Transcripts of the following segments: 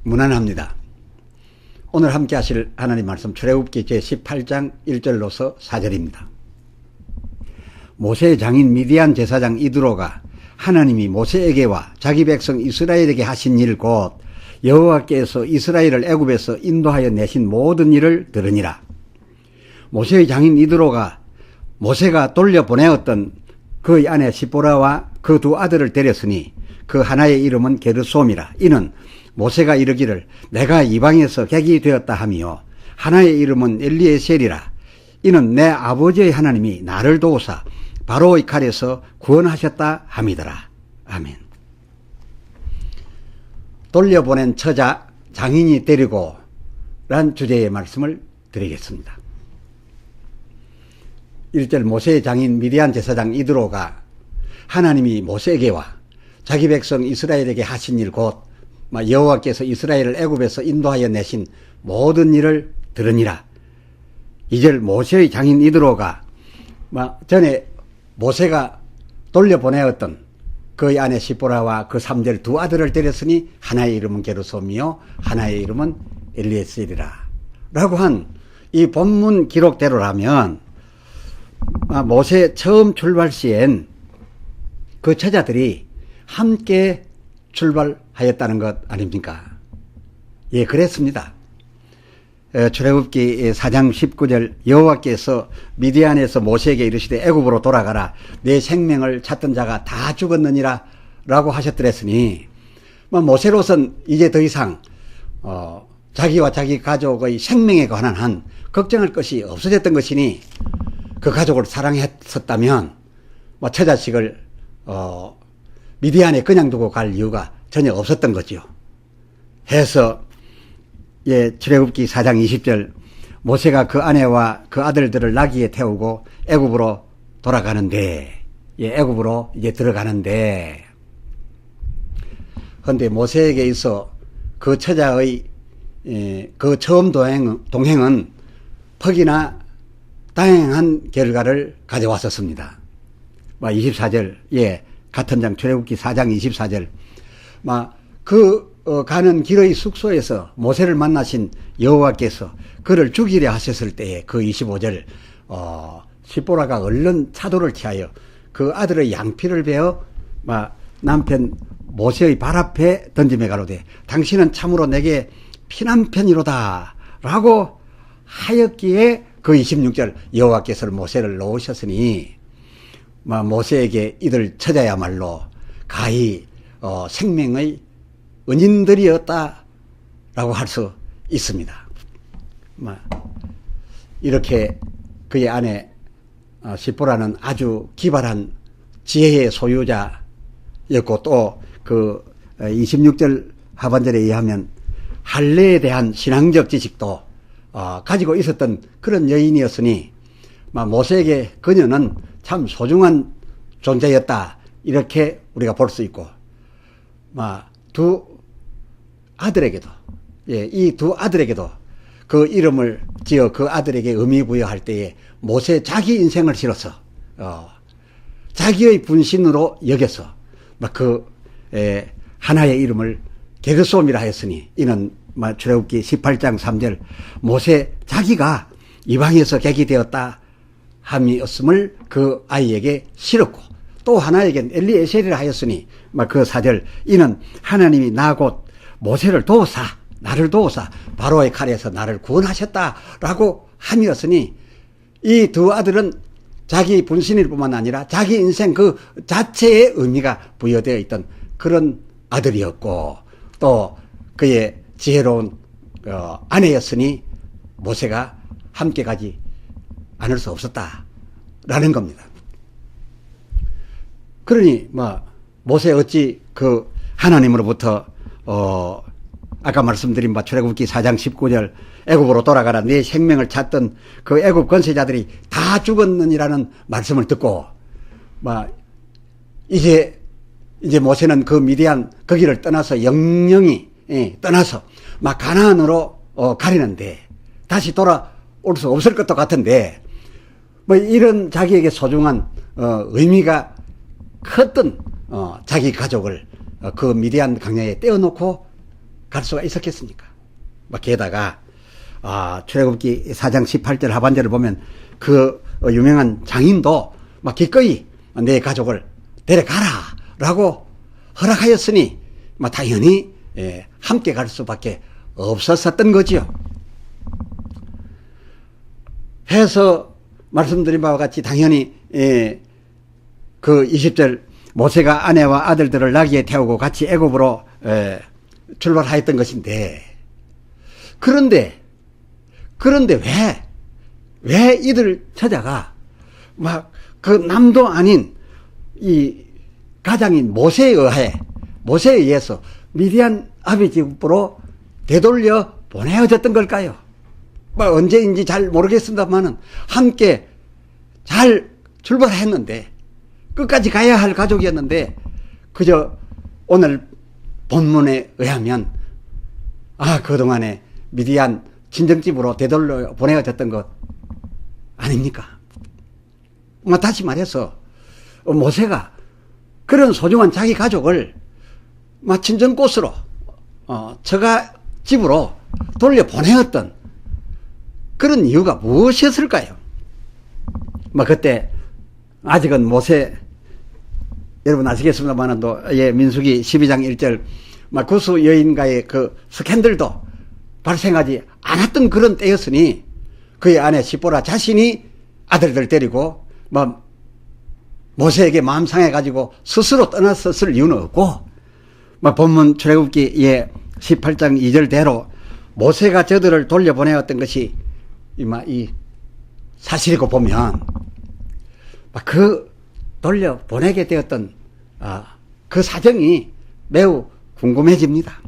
무난합니다. 오늘 함께 하실 하나님 말씀 출애굽기 제18장 1절로서 4절입니다. 모세의 장인 미디안 제사장 이드로가 하나님이 모세에게와 자기 백성 이스라엘에게 하신 일 곧 여호와께서 이스라엘을 애굽에서 인도하여 내신 모든 일을 들으니라. 모세의 장인 이드로가 모세가 돌려보내었던 그의 아내 시보라와 그 두 아들을 데렸으니 그 하나의 이름은 게르솜이라. 이는 모세가 이르기를 내가 이방에서 객이 되었다 하며 하나의 이름은 엘리에셀이라. 이는 내 아버지의 하나님이 나를 도우사 바로의 칼에서 구원하셨다 함이더라. 아멘. 돌려보낸 처자 장인이 데리고 란 주제의 말씀을 드리겠습니다. 1절 모세의 장인 미디안 제사장 이드로가 하나님이 모세에게와 자기 백성 이스라엘에게 하신 일 곧 여호와께서 이스라엘을 애굽에서 인도하여 내신 모든 일을 들으니라. 2절 모세의 장인 이드로가 전에 모세가 돌려보내었던 그의 아내 시보라와 그 3절 두 아들을 데렸으니 하나의 이름은 게르솜이요 하나의 이름은 엘리에셀이라 라고 한 이 본문 기록대로라면 모세 처음 출발 시엔 그 처자들이 함께 출발하였다는 것 아닙니까? 예, 그랬습니다. 출애굽기 4장 19절 여호와께서 미디안에서 모세에게 이르시되 애굽으로 돌아가라 내 생명을 찾던 자가 다 죽었느니라 라고 하셨더랬으니 모세로선 이제 더 이상 자기와 자기 가족의 생명에 관한 한 걱정할 것이 없어졌던 것이니 그 가족을 사랑했었다면 처자식을 미디안에 그냥 두고 갈 이유가 전혀 없었던 거지요. 해서 출애굽기 4장 20절 모세가 그 아내와 그 아들들을 나귀에 태우고 애굽으로 돌아가는데 애굽으로 이제 들어가는데 그런데 모세에게 있어 그 처자의 그 처음 동행은 퍽이나 다행한 결과를 가져왔었습니다. 24절 같은 장 출애굽기 4장 24절 가는 길의 숙소에서 모세를 만나신 여호와께서 그를 죽이려 하셨을 때에 그 25절 시보라가 얼른 차도를 취하여 그 아들의 양피를 베어 남편 모세의 발 앞에 던짐에 가로되 당신은 참으로 내게 피난편이로다 라고 하였기에 그 26절 여호와께서 모세를 놓으셨으니 모세에게 이들 처자야말로 가히 생명의 은인들이었다 라고 할 수 있습니다. 이렇게 그의 아내 시보라는 아주 기발한 지혜의 소유자였고 또 그 26절 하반절에 의하면 할례에 대한 신앙적 지식도 가지고 있었던 그런 여인이었으니 모세에게 그녀는 참 소중한 존재였다 이렇게 우리가 볼 수 있고 두 아들에게도 이 두 아들에게도 그 이름을 지어 그 아들에게 의미 부여할 때에 모세 자기 인생을 실어서 자기의 분신으로 여겨서 그 하나의 이름을 게르솜이라 했으니 이는 출애굽기 18장 3절 모세 자기가 이방에서 객이 되었다 함이었음을 그 아이에게 실었고 또 하나에겐 엘리에셀이라 하였으니 그 4절 이는 하나님이 나 곧 모세를 도우사 나를 도우사 바로의 칼에서 나를 구원하셨다라고 함이었으니 이 두 아들은 자기 분신일 뿐만 아니라 자기 인생 그 자체의 의미가 부여되어 있던 그런 아들이었고 또 그의 지혜로운 아내였으니 모세가 함께 가지 않을 수 없었다라는 겁니다. 그러니 모세 어찌 그 하나님으로부터 아까 말씀드린 출애굽기 4장 19절 애굽으로 돌아가라 네 생명을 찾던 그 애굽 권세자들이 다 죽었느니라는 말씀을 듣고 이제 모세는 그 미디안 거기를 떠나서 영영이 떠나서 가나안으로 가리는데 다시 돌아올 수 없을 것도 같은데 이런 자기에게 소중한 의미가 컸던 자기 가족을 그 미디안 광야에 떼어놓고 갈 수가 있었겠습니까? 게다가 출애굽기 4장 18절 하반절을 보면 그 유명한 장인도 기꺼이 내 가족을 데려가라 라고 허락하였으니 당연히 함께 갈 수밖에 없었던 거지요. 해서 말씀드린 바와 같이 당연히 그 20절 모세가 아내와 아들들을 나귀에 태우고 같이 애굽으로 출발하였던 것인데, 그런데 왜 이들 처자가 그 남도 아닌 이 가장인 모세에 의해서 미디안 아비집으로 되돌려 보내어졌던 걸까요? 언제인지 잘 모르겠습니다만은 함께 잘 출발했는데, 끝까지 가야 할 가족이었는데, 그저 오늘 본문에 의하면 그동안에 미디안 친정집으로 되돌려 보내어졌던 것 아닙니까? 다시 말해서 모세가 그런 소중한 자기 가족을 친정곳으로 처가집으로 돌려 보내었던 그런 이유가 무엇이었을까요? 그때 아직은 모세, 여러분 아시겠습니다만 민수기 12장 1절 구스 여인과의 그 스캔들도 발생하지 않았던 그런 때였으니, 그의 아내 시보라 자신이 아들들 데리고 모세에게 마음 상해가지고 스스로 떠났었을 이유는 없고, 본문 출애굽기 18장 2절대로 모세가 저들을 돌려보내었던 것이 이 사실이고 보면, 그 돌려보내게 되었던 그 사정이 매우 궁금해집니다.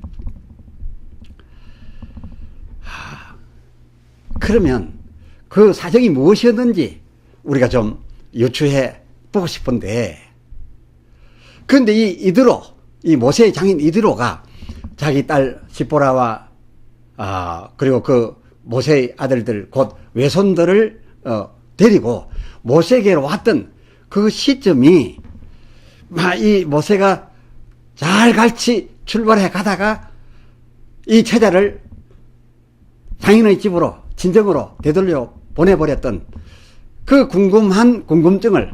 그러면 그 사정이 무엇이었는지 우리가 좀 유추해 보고 싶은데, 그런데 이 모세의 장인 이드로가 자기 딸 시보라와 그리고 그 모세의 아들들 곧 외손들을 데리고 모세에게로 왔던 그 시점이 이 모세가 잘 같이 출발해 가다가 이 처자를 장인의 집으로 친정으로 되돌려 보내버렸던 그 궁금한 궁금증을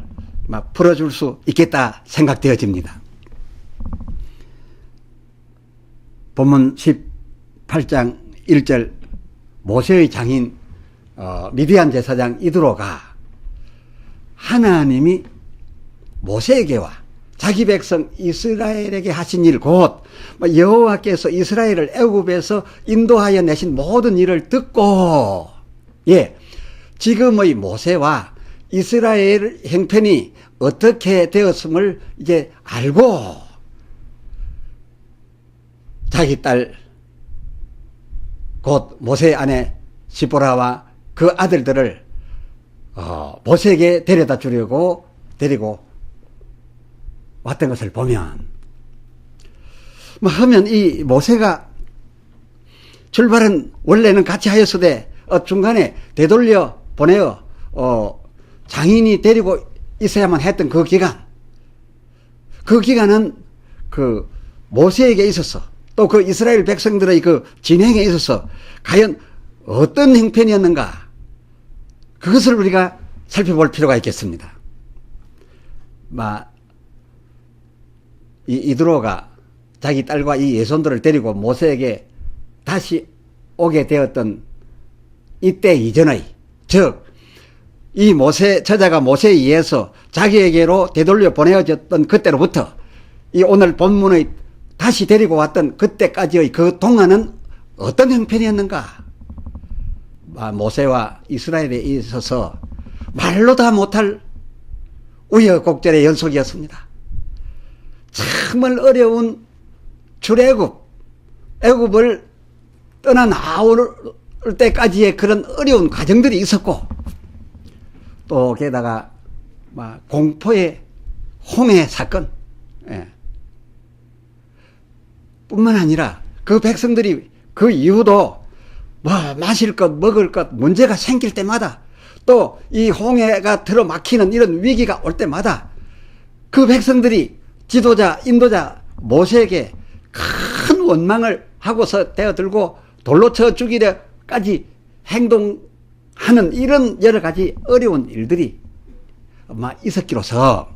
풀어줄 수 있겠다 생각되어집니다. 본문 18장 1절 모세의 장인 미디안 제사장 이드로가 하나님이 모세에게와 자기 백성 이스라엘에게 하신 일, 곧 여호와께서 이스라엘을 애굽에서 인도하여 내신 모든 일을 듣고, 지금의 모세와 이스라엘 형편이 어떻게 되었음을 이제 알고 자기 딸 곧 모세의 아내 시보라와 그 아들들을 모세에게 데려다 주려고 데리고 왔던 것을 보면, 하면 이 모세가 출발은 원래는 같이 하였으되 중간에 되돌려 보내어 장인이 데리고 있어야만 했던 그 기간은 그 모세에게 있어서 또 그 이스라엘 백성들의 그 진행에 있어서 과연 어떤 형편이었는가, 그것을 우리가 살펴볼 필요가 있겠습니다. 이드로가 자기 딸과 이 예손들을 데리고 모세에게 다시 오게 되었던 이때 이전의, 즉 이 모세 처자가 모세에 의해서 자기에게로 되돌려 보내어졌던 그때로부터 이 오늘 본문의 다시 데리고 왔던 그때까지의 그 동안은 어떤 형편이었는가? 모세와 이스라엘에 있어서 말로 다 못할 우여곡절의 연속이었습니다. 정말 어려운 애굽을 떠나 나올 때까지의 그런 어려운 과정들이 있었고, 또 게다가 공포의 홍해 사건, 뿐만 아니라 그 백성들이 그 이후도 마실 것 먹을 것 문제가 생길 때마다, 또 이 홍해가 들어막히는 이런 위기가 올 때마다 그 백성들이 지도자 인도자 모세에게 큰 원망을 하고서 대어들고 돌로 쳐 죽이려까지 행동하는 이런 여러 가지 어려운 일들이 있었기로서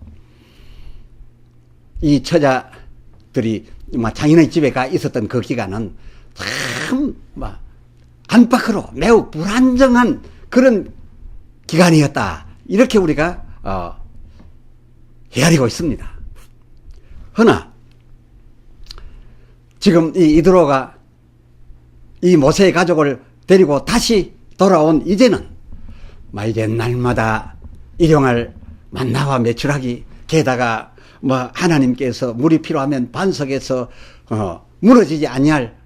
이 처자들이 장인의 집에 가 있었던 그 기간은 참 안팎으로 매우 불안정한 그런 기간이었다. 이렇게 우리가 헤아리고 있습니다. 허나 지금 이 이드로가 이 모세의 가족을 데리고 다시 돌아온 이제는 이제 날마다 일용할 만나와 매출하기, 게다가 하나님께서 물이 필요하면 반석에서 무너지지 아니할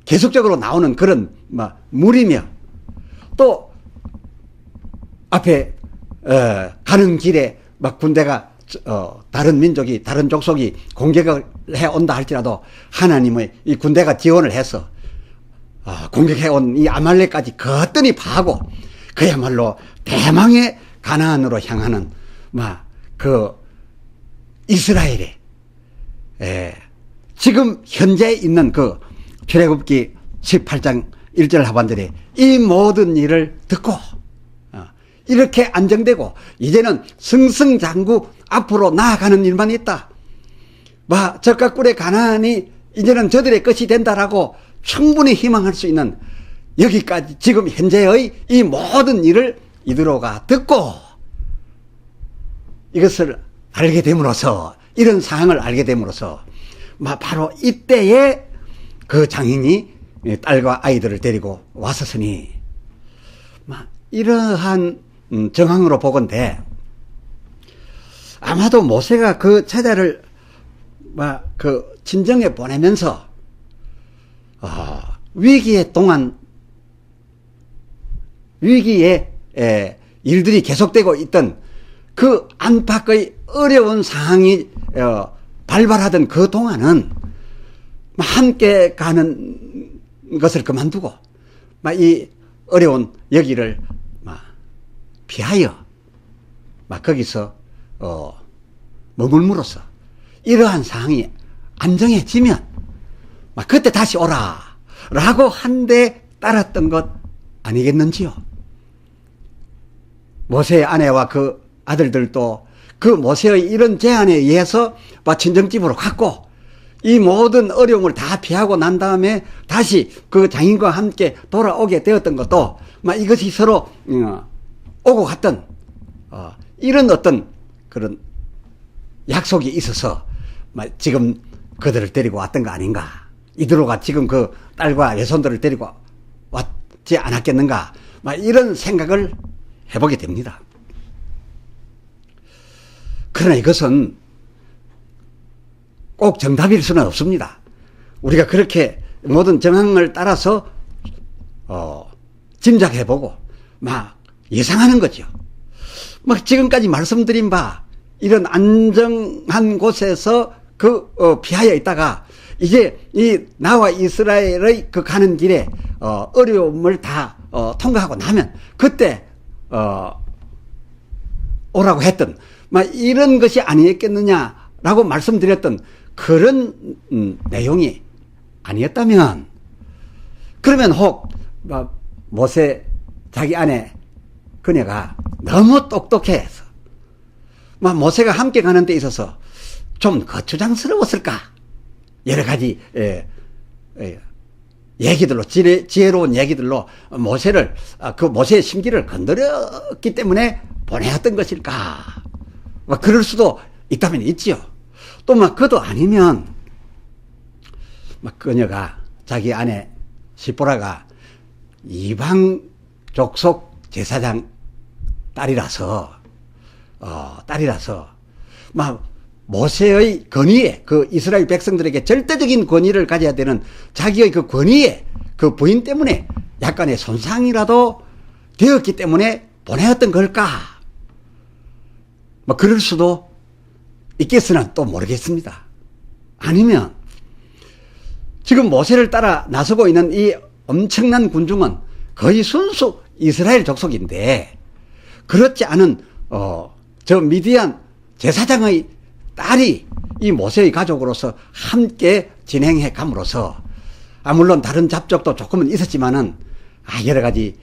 계속적으로 나오는 그런 물이며, 또 앞에 가는 길에 군대가 다른 민족이, 다른 족속이 공격을 해 온다 할지라도 하나님의 이 군대가 지원을 해서 공격해 온 이 아말렉까지 거뜬히 파하고 그야말로 대망의 가나안으로 향하는 그 이스라엘의 지금 현재 있는 그 출애굽기 18장 1절 하반절에 이 모든 일을 듣고 이렇게 안정되고 이제는 승승장구 앞으로 나아가는 일만 있다. 적과 꿀의 가나안이 이제는 저들의 것이 된다라고 충분히 희망할 수 있는, 여기까지 지금 현재의 이 모든 일을 이드로가 듣고 이것을 알게 됨으로써, 이런 상황을 알게 됨으로써 바로 이때에 그 장인이 딸과 아이들을 데리고 왔었으니 이러한 정황으로 보건대 아마도 모세가 그 처자를 그 친정에 보내면서 위기의 동안 위기의 일들이 계속되고 있던 그 안팎의 어려운 상황이 발발하던 그 동안은 함께 가는 것을 그만두고 이 어려운 여기를 피하여 거기서 머물므로써 이러한 상황이 안정해지면 그때 다시 오라 라고 한데 따랐던 것 아니겠는지요. 모세의 아내와 그 아들들도 그 모세의 이런 제안에 의해서 친정집으로 갔고, 이 모든 어려움을 다 피하고 난 다음에 다시 그 장인과 함께 돌아오게 되었던 것도 이것이 서로 오고 갔던 이런 어떤 그런 약속이 있어서 지금 그들을 데리고 왔던 거 아닌가. 이드로가 지금 그 딸과 외손들을 데리고 왔지 않았겠는가. 이런 생각을 해보게 됩니다. 그러나 이것은 꼭 정답일 수는 없습니다. 우리가 그렇게 모든 정황을 따라서 짐작해보고 예상하는 거죠. 지금까지 말씀드린 바 이런 안정한 곳에서 피하여 있다가 이제 이 나와 이스라엘의 그 가는 길에 어려움을 다 통과하고 나면 그때 오라고 했던 이런 것이 아니었겠느냐라고 말씀드렸던 그런 내용이 아니었다면, 그러면 혹 모세 자기 아내 그녀가 너무 똑똑해서 모세가 함께 가는 데 있어서 좀 거추장스러웠을까? 여러 가지 얘기들로, 지혜로운 얘기들로 모세를, 그 모세의 심기를 건드렸기 때문에 보내었던 것일까? 그럴 수도 있다면 있지요. 또 그도 아니면 그녀가, 자기 아내 시보라가 이방 족속 제사장 딸이라서 모세의 권위에, 그 이스라엘 백성들에게 절대적인 권위를 가져야 되는 자기의 그 권위에 그 부인 때문에 약간의 손상이라도 되었기 때문에 보내었던 걸까? 그럴 수도 있겠으나 또 모르겠습니다. 아니면 지금 모세를 따라 나서고 있는 이 엄청난 군중은 거의 순수 이스라엘 족속인데, 그렇지 않은 저 미디안 제사장의 딸이 이 모세의 가족으로서 함께 진행해 감으로써 물론 다른 잡적도 조금은 있었지만은 여러 가지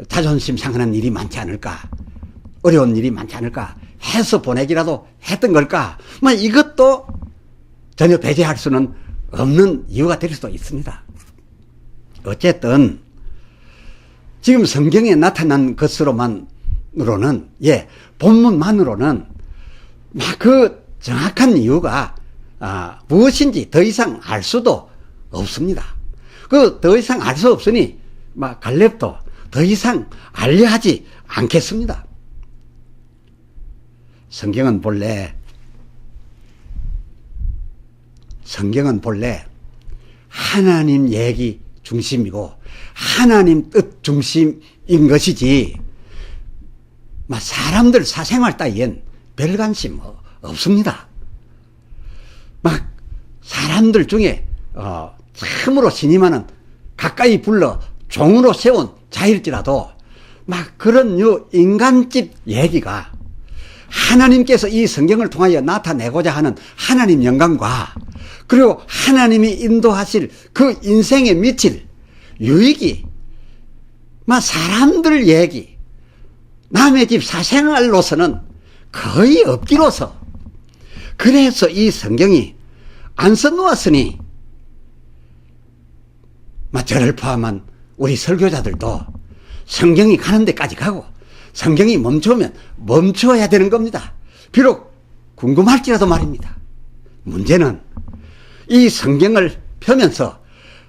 자존심 상하는 일이 많지 않을까, 어려운 일이 많지 않을까 해서 보내기라도 했던 걸까, 이것도 전혀 배제할 수는 없는 이유가 될 수도 있습니다. 어쨌든 지금 성경에 나타난 것으로는 본문만으로는 그 정확한 이유가 무엇인지 더 이상 알 수도 없습니다. 더 이상 알 수 없으니 갈렙도 더 이상 알려 하지 않겠습니다. 성경은 본래 하나님 얘기 중심이고 하나님 뜻 중심인 것이지 사람들 사생활 따위엔 별 관심 없습니다. 사람들 중에 참으로 신임하는 가까이 불러 종으로 세운 자일지라도 그런 인간집 얘기가 하나님께서 이 성경을 통하여 나타내고자 하는 하나님 영광과 그리고 하나님이 인도하실 그 인생에 미칠 유익이 사람들 얘기, 남의 집 사생활로서는 거의 없기로서, 그래서 이 성경이 안 써놓았으니 저를 포함한 우리 설교자들도 성경이 가는 데까지 가고 성경이 멈추면 멈춰야 되는 겁니다. 비록 궁금할지라도 말입니다. 문제는 이 성경을 펴면서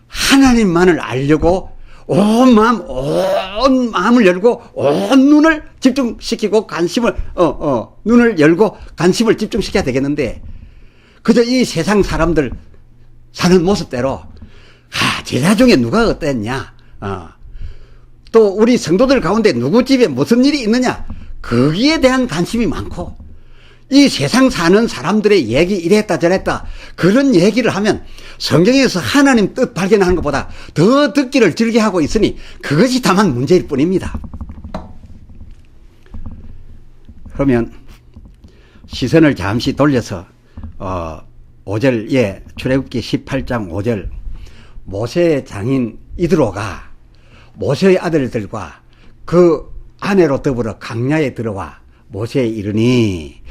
하나님만을 알려고 온 마음을 열고 온 눈을 집중시키고 눈을 열고 관심을 집중시켜야 되겠는데, 그저 이 세상 사람들 사는 모습대로 제자 중에 누가 어땠냐, 또 우리 성도들 가운데 누구 집에 무슨 일이 있느냐, 거기에 대한 관심이 많고, 이 세상 사는 사람들의 얘기 이랬다 저랬다 그런 얘기를 하면 성경에서 하나님 뜻 발견하는 것보다 더 듣기를 즐겨하고 있으니 그것이 다만 문제일 뿐입니다. 그러면 시선을 잠시 돌려서 5절, 출애굽기 18장 5절, 모세의 장인 이드로가 모세의 아들들과 그 아내로 더불어 강야에 들어와 모세에 이르니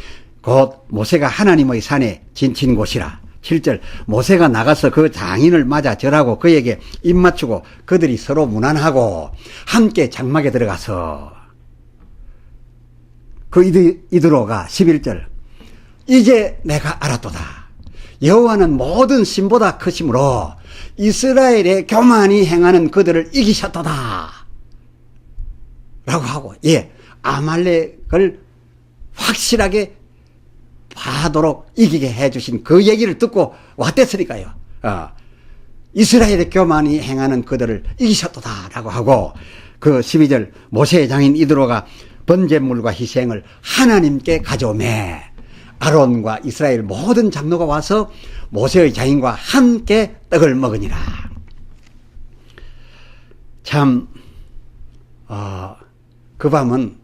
곧 모세가 하나님의 산에 진친 곳이라. 7절, 모세가 나가서 그 장인을 맞아 절하고 그에게 입 맞추고 그들이 서로 문안하고 함께 장막에 들어가서, 그 이드로가 11절, 이제 내가 알았도다. 여호와는 모든 신보다 크심으로 이스라엘의 교만이 행하는 그들을 이기셨도다 라고 하고, 아말렉을 확실하게 파도록 이기게 해주신 그 얘기를 듣고 왔댔으니까요. 이스라엘의 교만이 행하는 그들을 이기셨도다 라고 하고, 그 12절, 모세의 장인 이드로가 번제물과 희생을 하나님께 가져오매 아론과 이스라엘 모든 장로가 와서 모세의 장인과 함께 떡을 먹으니라. 참 그 밤은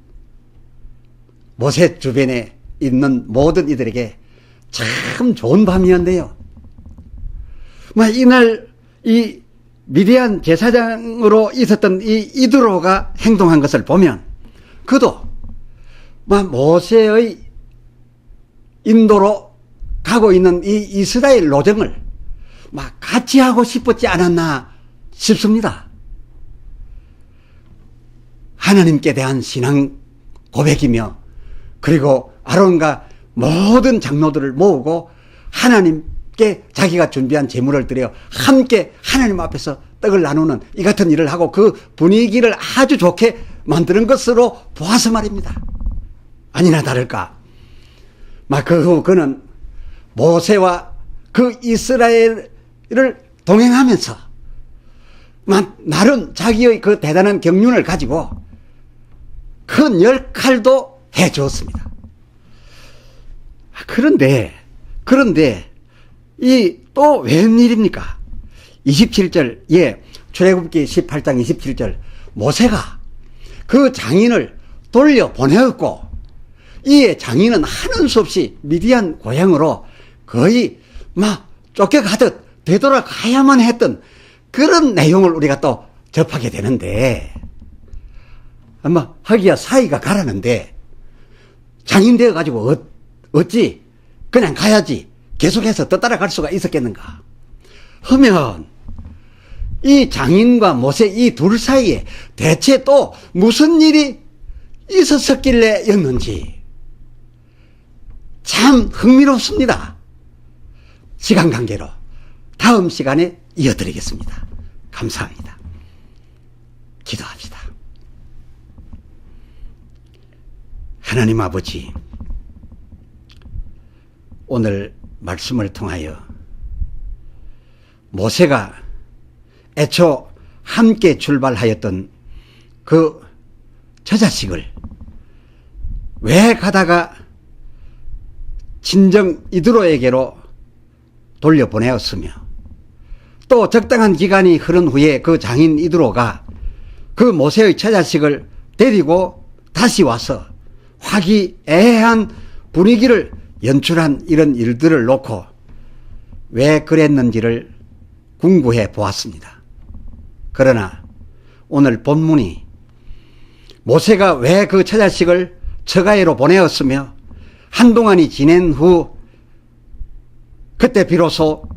모세 주변에 있는 모든 이들에게 참 좋은 밤이었는데요. 이날 이 미디안 제사장으로 있었던 이 이드로가 행동한 것을 보면 그도 모세의 인도로 가고 있는 이 이스라엘 노정을 같이 하고 싶었지 않았나 싶습니다. 하나님께 대한 신앙 고백이며, 그리고 아론과 모든 장로들을 모으고 하나님께 자기가 준비한 제물을 드려 함께 하나님 앞에서 떡을 나누는 이 같은 일을 하고 그 분위기를 아주 좋게 만드는 것으로 보아서 말입니다. 아니나 다를까 그 후 그는 모세와 그 이스라엘을 동행하면서 나름 자기의 그 대단한 경륜을 가지고 큰 역할도 해 주었습니다. 그런데 이 또 웬일입니까? 27절, 출애굽기 18장 27절, 모세가 그 장인을 돌려 보내었고, 이에 장인은 하는 수 없이 미디안 고향으로 거의 쫓겨가듯 되돌아가야만 했던 그런 내용을 우리가 또 접하게 되는데, 아마 하기야 사이가 가라는데 장인 되어가지고 어찌 그냥 가야지 계속해서 더 따라갈 수가 있었겠는가 하면, 이 장인과 모세 이 둘 사이에 대체 또 무슨 일이 있었길래 였는지 참 흥미롭습니다. 시간 관계로 다음 시간에 이어드리겠습니다. 감사합니다. 기도합시다. 하나님 아버지, 오늘 말씀을 통하여 모세가 애초 함께 출발하였던 그 처자식을 왜 가다가 친정 이드로에게로 돌려보내었으며, 또 적당한 기간이 흐른 후에 그 장인 이드로가 그 모세의 처자식을 데리고 다시 와서 화기애애한 분위기를 연출한 이런 일들을 놓고 왜 그랬는지를 궁구해 보았습니다. 그러나 오늘 본문이 모세가 왜 그 처자식을 처가에로 보내었으며 한동안이 지낸 후 그때 비로소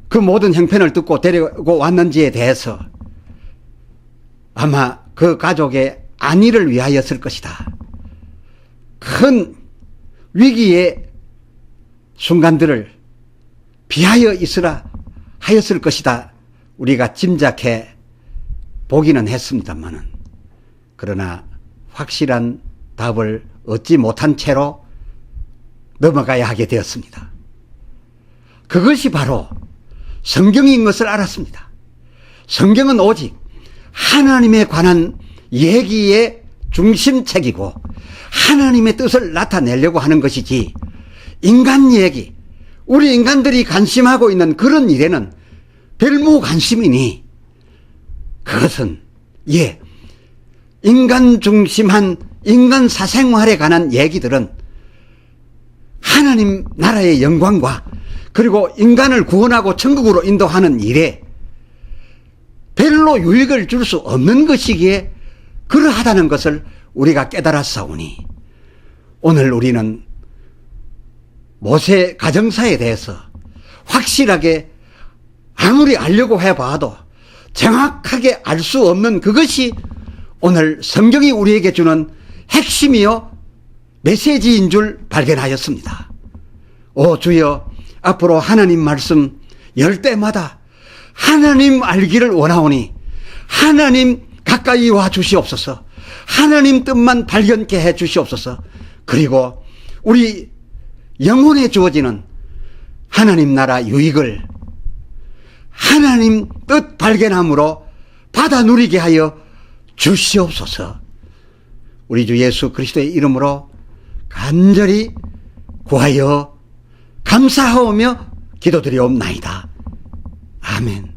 그 모든 형편을 듣고 데리고 왔는지에 대해서 아마 그 가족의 안위를 위하였을 것이다. 큰 위기의 순간들을 비하여 있으라 하였을 것이다. 우리가 짐작해 보기는 했습니다만은, 그러나 확실한 답을 얻지 못한 채로 넘어가야 하게 되었습니다. 그것이 바로 성경인 것을 알았습니다. 성경은 오직 하나님에 관한 얘기의 중심책이고 하나님의 뜻을 나타내려고 하는 것이지, 인간 얘기, 우리 인간들이 관심하고 있는 그런 일에는 별무 관심이니, 그것은 인간 중심한 인간 사생활에 관한 얘기들은 하나님 나라의 영광과 그리고 인간을 구원하고 천국으로 인도하는 일에 별로 유익을 줄 수 없는 것이기에 그러하다는 것을 우리가 깨달았사오니, 오늘 우리는 모세 가정사에 대해서 확실하게 아무리 알려고 해봐도 정확하게 알 수 없는 그것이 오늘 성경이 우리에게 주는 핵심이요 메시지인 줄 발견하였습니다. 오 주여, 앞으로 하나님 말씀 열 때마다 하나님 알기를 원하오니 하나님 가까이 와 주시옵소서. 하나님 뜻만 발견케 해 주시옵소서. 그리고 우리 영혼에 주어지는 하나님 나라 유익을 하나님 뜻 발견함으로 받아 누리게 하여 주시옵소서. 우리 주 예수 그리스도의 이름으로 간절히 구하여 감사하오며 기도드리옵나이다. 아멘.